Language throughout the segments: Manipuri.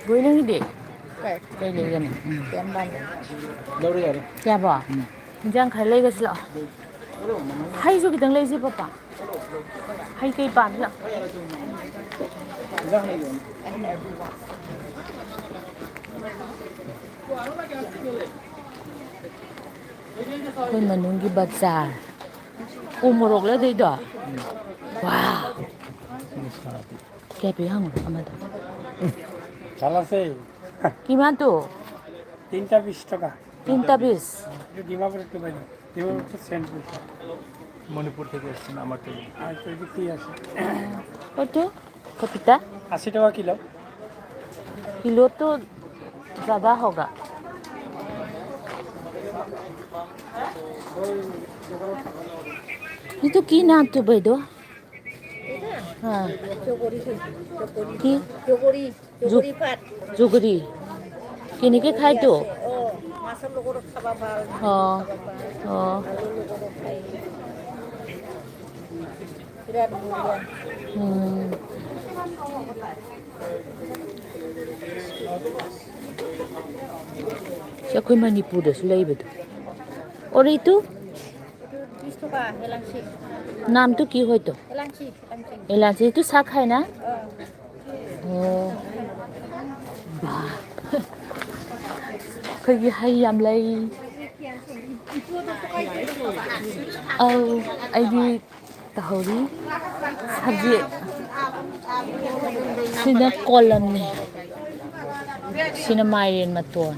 Vui lắm đi. Vậy. Đây lấy gần. Tiền bằng. Đâu đây rồi? Dạ bỏ. Giang khai lấy cái gì ạ? Hay rồi cái thằng lấy gì papa? Hay cây bàn gì ạ? Koi manungi bazar. Umurok la dei do. Wow. Kapi hang amada. 잘랐어요. Kiman tu? 320 টাকা. 320. ডিমাপুর থেকে বাইরে। ডিমাপুর থেকে সেন্ট মণিপুর থেকে এসেছেন আমার থেকে আর তো বিক্রি আছে। কত? Kapita? 80 টাকা কিলো। किलो तो ज़्यादा होगा. ये तो की नाम तो बैठो. हाँ. की? Jogori pat. जुगरी. किन्हीं के खाए तो? Masa logo khaba bal. हाँ. हाँ. Birat mulia. Siya ko'y Manipuri sulay ba to? Or ito? Isto ka, elangsi. नाम तो की होय तो? Elangsi. एलांची तो साग है ना? Oh. Kaya hayam lay. Ay di tahori. Sabji. Sina kolam ni. Sina mayin matuan.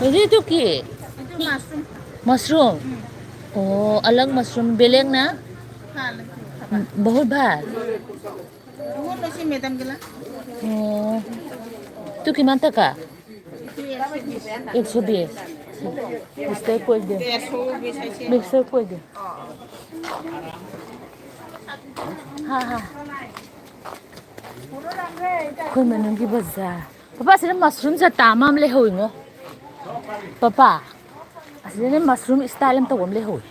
Jadi itu ki? Itu mushroom. Mushroom. Oh, अलग mushroom beleng na? बहुत भार. Mo na si madam gila. Oh. Tu किमान तक का? 120. Mister कोई दे. Mister कोई दे. हाँ हाँ. कोई मनूंगी बाजार. पापा सिर्फ मशरूम से तामाम ले होइंगो. पापा. Asli mushroom style am tawam le hoy.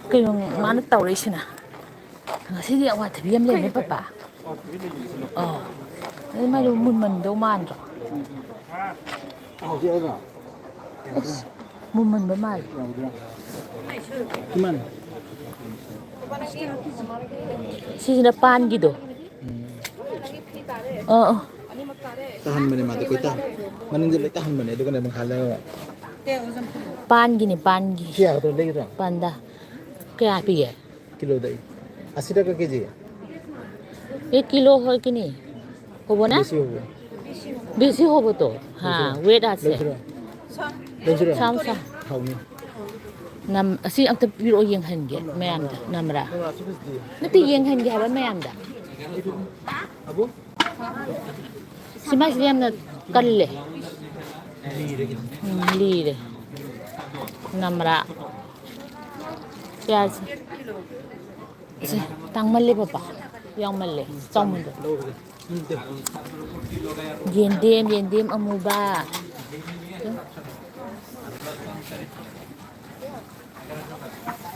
Kayong mana tawri siya na. Ngasi di awat biyam le ni papa. Oh. Ay may mun daw man ro. Mun ba mal? Gimana? Sisi pan gitu. Oh. tahan mana mati ko tahan manung jele tahan mana itu kan emang halal Pan gini, pan gini. siya to lagi ra Panda. Kaya piye? kilo dai 80 টাকা KG 1 kilo hoy kini. Hobo na? বেশি হবে Besi hobo to. Ha, weight ase. বেশি Sam sa. খাওনি Nam asi ang tapiro yang hange mayam da namra. Nati yang hange haba mayam da. abu Si mas liam na kalle. Lire. Namra. Pyaz. Si tang malle papa. Yang malle. Som mundo. Yendem amuba.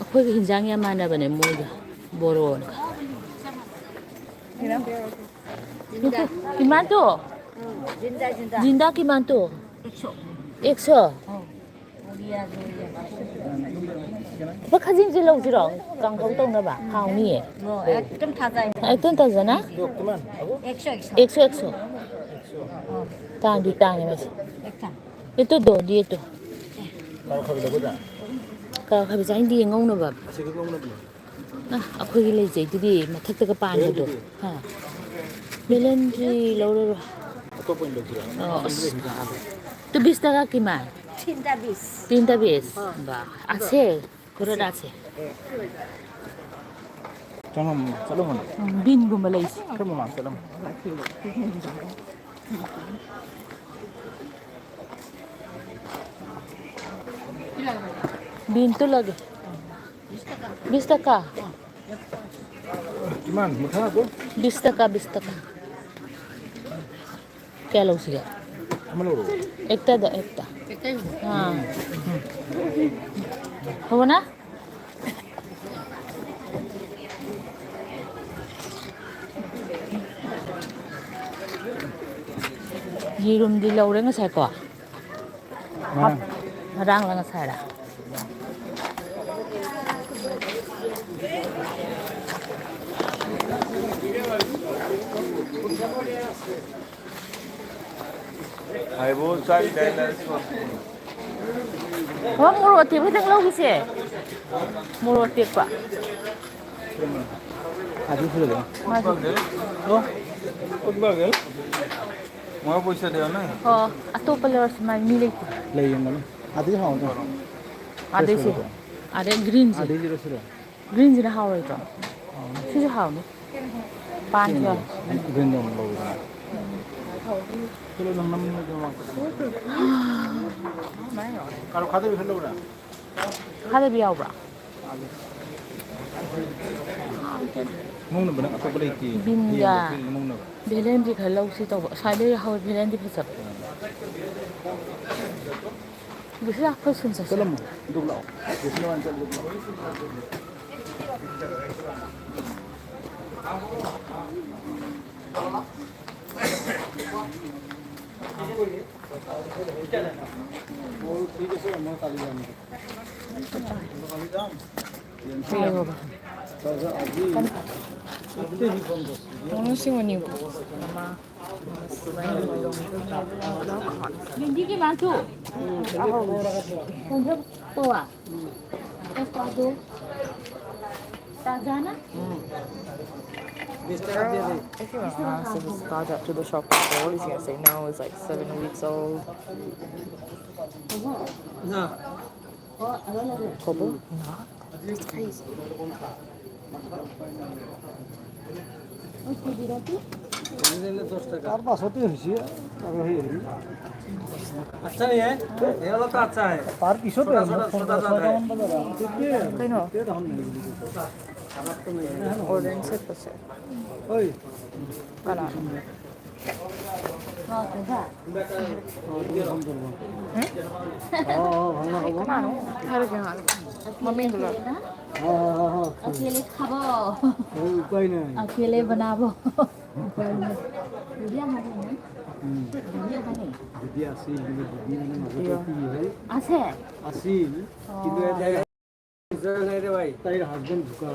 Ako'y hinjang yaman na ba na mo boron. Kimanto? Jinda kimanto? 100. Ba khajin ji lo ji rong kang thong tong na ba khao ni e Ekdom taza. ekton ta jana teman abu 100 tang di tang mas itu do di itu kalau kau dah buat ka khabi jang di ngong no ba masih ke ngomong lagi na akhoi gi lei jai di mathak ta ka pan do ha melon ji lo ro atau poin lagi ra tu 20 taka kiman Tinta bis. 320 ba আছে kurada আছে jangan salam mana bin gumba leisi kamu mah salam bin to lagi 20 taka Gimana? Mudah aku? 20 taka 20 taka. Kaya lang siya. Maluro. Ekta da ekta. हाँ हो ना ये room the लौरे ngasai ko rang la ngasai ra I was trying to wa muro ti bhai tang lau ki se muro ti pa Adi sudah. Oh, bagel. Mau puasa dia na? ho ato pala mai mi le Lagi yang mana? Adi hao tu. ade se ade green ji Adi zero sudah. green ji na hao rai to si ji hao ni pan jo Green dong logo. Kalau dong nam ni dong. Kalau kata bisa logo dah. khá là biao bra Mung na benar atau boleh ki? bin ya Mung na. Belen di kalau si tau sai le hao belen di phasap bisa apa sun sa Kalau mung, dua lau. Bisa lawan cakap dua lau. Ayo ba Ano si Manibu? Hindi ki bantu. Untuk tua. Estado. Tazana? If you ask if his dog up to the shop before, he's gonna say no, it's like 7 weeks old. Kobo? No. It's crazy. তার পাছতে হৈছে আৰু হেৰি আচ্ছা নে এই অলপ আচ্ছা হে তাৰ পিছত Kano? Order in sip kasi. ঐ Kala. Oh, tengah. Ano? Harap yung harap. Maming dula. Akhirnya khabo. উপায় নাই Akhirnya banabo. Dia hari ni. Dia hari. যদি আছিল কিন্তু যদি মানে মাজতে কি হয় Ase. আছিল কিন্তু এটা তাইৰ হাজবেণ্ড ঢুকা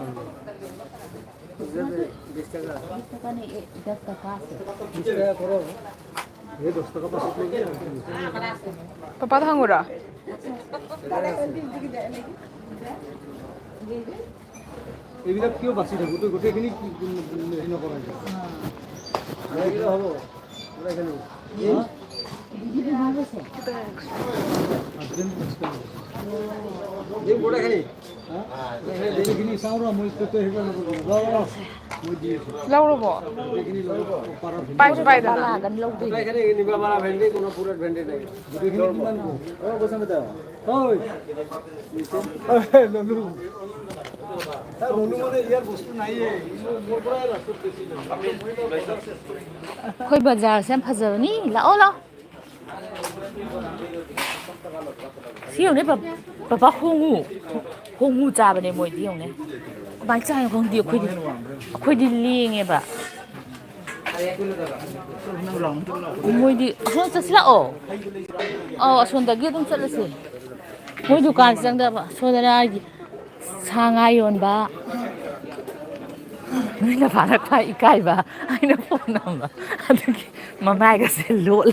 Kita kan ni 10 taka ase. 20 টাকা কৰক এই 10 টাকা পাছত লৈ গিয়ে Papa hangura. এইবিলাক কিয় বাচি থাকো তো গোটেইখিনি হেৰি নকৰা যায় এইবিলাক হ'ব গোটেইখিনি Dia banabo se. হাজবেণ্ড এই গোটেইখিনি এইখিনি চাওঁ ৰ মই তো হেৰি নকৰোঁ মই দি আছোঁ Lauro po. গোটেইখিনি লৈ পাৰা Pai pai da. Bala gan lâu đi. গোটেইখিনি নিবা পাৰা ভেন্দি কোনো পুৰত ভেন্দি নাই গোটেইখিনি কিমান অ কৈছা বেটা ঐ ললু ললু মানে ইয়াৰ বস্তু নাইয়ে মোৰ পৰা ৰাস্তাত গৈছিলোঁ Khoi bazar xem phazar ni. Lao lao. Siêu đấy bà hongu cha bà này mỗi điều này bánh chay không điều khơi đi liền nghe bà mỗi đi hôm sau là xuân ta kia cũng rất là xí mỗi dukaan sang đó bà xuân ra sang ai yon bà người ta phản lại cái bà ai nó phun nằm bà mà mai cái xe lỗ là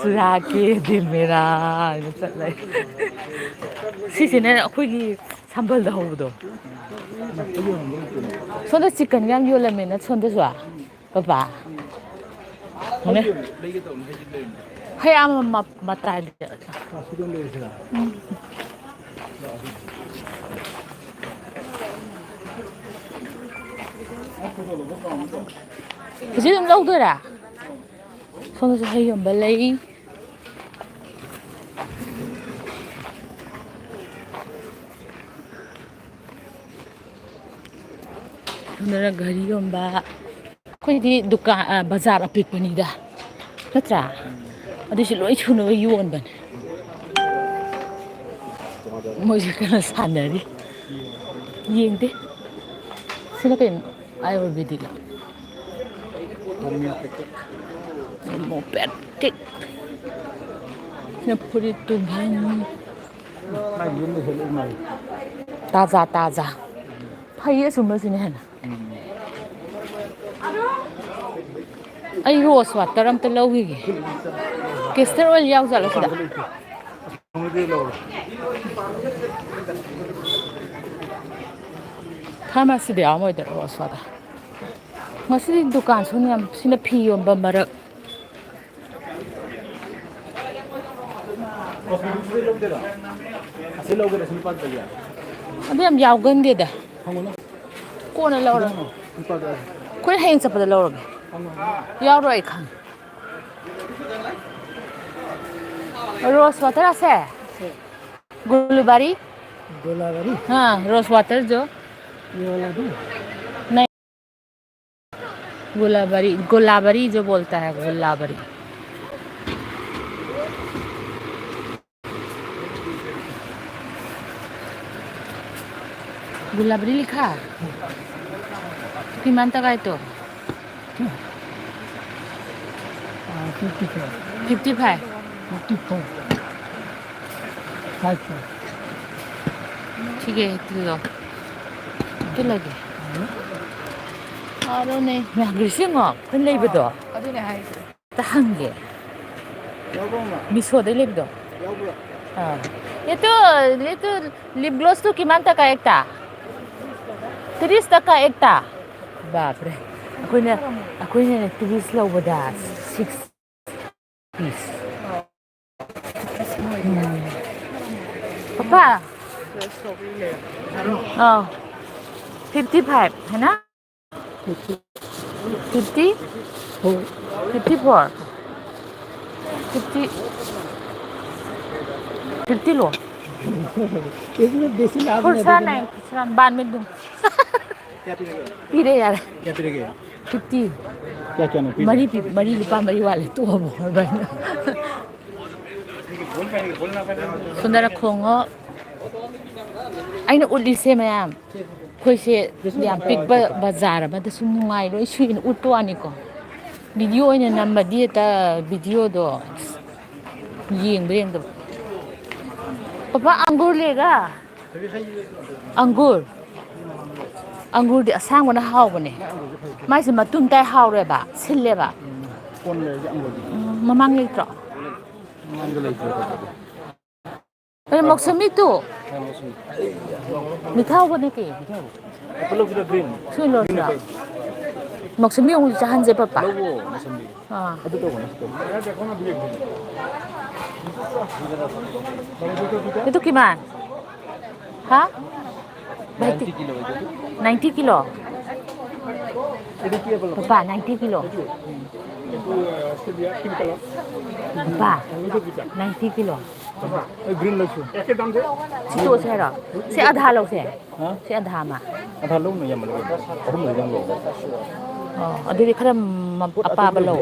Sura ke dil mera ina chatlai si ne akhoi sambal da hodo sonda chicken gam yola me na sonda swa papa ne hay am mata Kasi yung lâu rồi à? Không có hay dùng balay. ꯁꯣꯝꯗꯅ ꯘꯔꯤ ꯌꯣꯟꯕ ꯑꯩꯈꯣꯏꯗꯤ ꯗꯨꯀꯥꯟ ꯕꯖꯥꯔ ꯑꯄꯤꯛꯄꯅꯤꯗ ꯅꯠꯇ꯭ꯔꯥ ꯑꯗꯨꯁꯨ ꯂꯣꯏ ꯁꯨꯅꯕ ꯌꯣꯟꯕꯅꯦ ꯃꯣꯏꯁꯨ ꯀꯩꯅꯣ ꯁꯥꯟꯅꯔꯤ ꯌꯦꯡꯗꯦ sino kayo ayurvedic lang homeopathic homeopathic na purituhan mai yun de helu mai taza taza phai asumba sine hana ai rose water am ta lawigi castor oil yaw jala sida pharmacy de amoy da rose water masih dukan sunam sina phi yomba marak Abi am yawgan de da. Ko na lawra. Ko heng sa pa da lawra. Yaw ro ai khang. Rose water ase. Gulabari? golabari हाँ rose water जो ये वाला भी नहीं गुलाबरी गुलाबरी जो बोलता है गुलाबरी गुलाबरी लिखा किमान तक है तो 55 ठीक है तो लगे और नहीं मैं ग्रीसिंग हो तुम ले बदो तहंगे मिसो दे ले बदो हाँ ये तो लिप ग्लॉस तो किमान तक एक था 30 तक का एक था बाप रे अकोई ने 30 लो बदा 6 piece पापा oh 55 है ना 50 54 50 लो इसमें देसी लाभ खुशरा नहीं खुशरा बाद में दूँ पीरे यार क्या पिरेगे 50 क्या क्या नहीं मरी लिपा मरी वाले तो अब भाई सुंदर खोंगो अइना उलिसे मैम खोइसे याम पिक बाजार अमदा सुम नुंगाइ लोइ सुइन उटो आनिको वीडियो ओइना नम्बदी ता वीडियो दो येंग पापा अंगूर लेगा अंगूर दे असंग बना हावबने माइसे मतुम ताइ हावरेबा सिल्लेबा कौन ले जाऊंगा ममांग लेत्रो मांगले अरे मौसमी तो मिठाव बने के पलो किलो ग्रीन सुन लो ना मौसमी उंग जहान जे पापा वो मौसमी हां अभी तो बना देखो ना भी itu gimana? Hah? 90 kilo 90 kilo. ये देखिए पलो Papa 90 kilo. Papa 90 kilo. Green Lachhu एक दाम से Situ saya dah. Saya ada lau saya. हां Saya ada mah. आधा लो नहीं हम लोग हम लोग जंग लो Oh, ada di kada apa belau.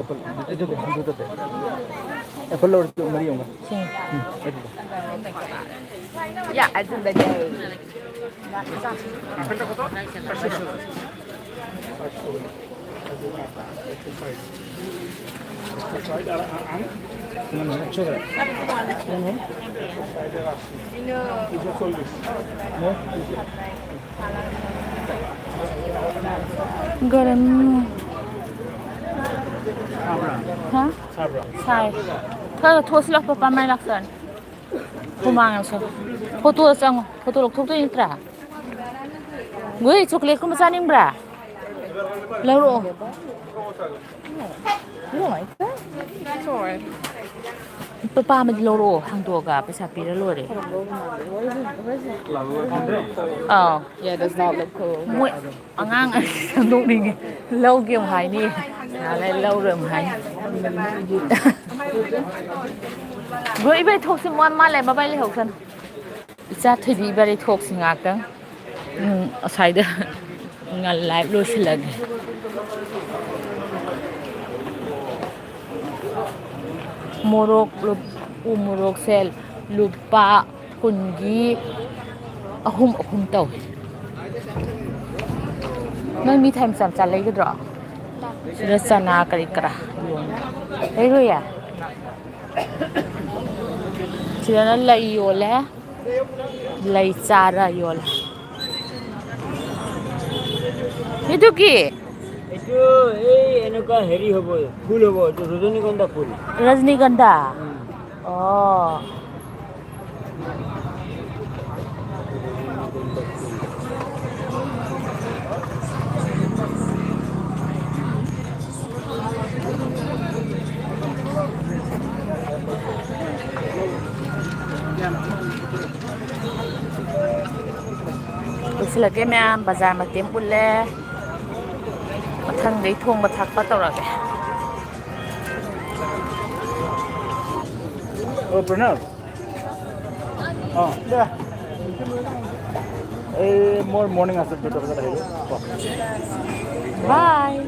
itu itu Apple और मरी होगा Sini. Ya, ada beda. Garam. Hah? Sai. Kalau tuas lah papa main laksan. Kumangan so. Foto sang, foto lok foto ini tra. Gue coklat ku macam ni bra. Lalu. Papa mesti loro hang tua ga pesa pira lore. Oh, Yeah, does not look cool. mui angang duk ni lâu kia hai ni. Lại lâu rồi hai. Gue ibe thok si mon ma le ba bai le hok san. Cha thoi bi ba le thok si ngak tang. Asai da nga live lo silag morok umurok sel lupa kungi ahum taw nang mi time sam chalai ga dra sira sana kari kara yon ei ro ya sira na lai yola lai chara yola itu ki এইটো এই এনেকুৱা হেৰি হ'ব ফুল হ'ব এইটো ৰজনীগন্ধা ফুল rajnigandha oh sila ke ma'am bazar matim pulle mathang dei thong mathak pa tawrage অ প্ৰণৱ অ দে এই মোৰ মৰ্ণিং আছে 2 বজাত আহিব bye